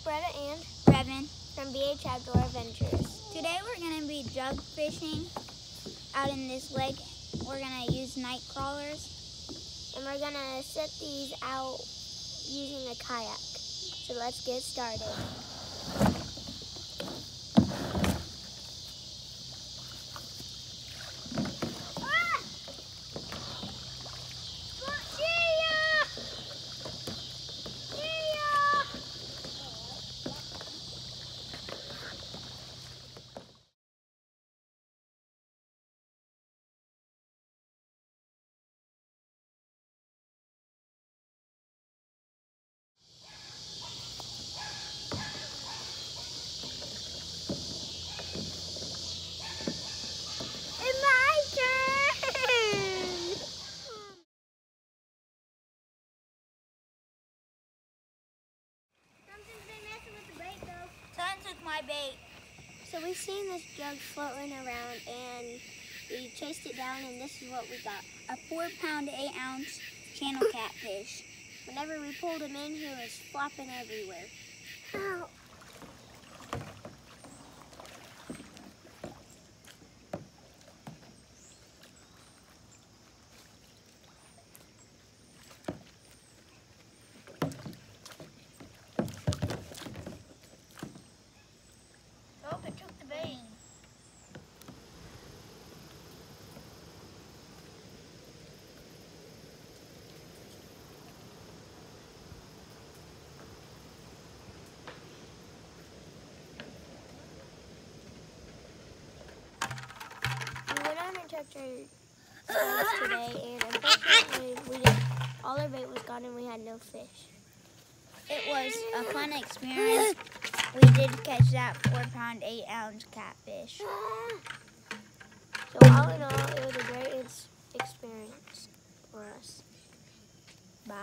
Greta and Brevin from BH Outdoor Adventures. Today we're going to be jug fishing out in this lake. We're going to use night crawlers. And we're going to set these out using a kayak. So let's get started. My bait. So we've seen this jug floating around and we chased it down and this is what we got. A 4-pound, 8-ounce channel catfish. Whenever we pulled him in, he was flopping everywhere. Ow. It took the bait. We went out and checked our signs today, and unfortunately, all our bait was gone and we had no fish. It was a fun experience. We did catch that 4-pound, 8-ounce catfish. So all in all, it was a great experience for us. Bye.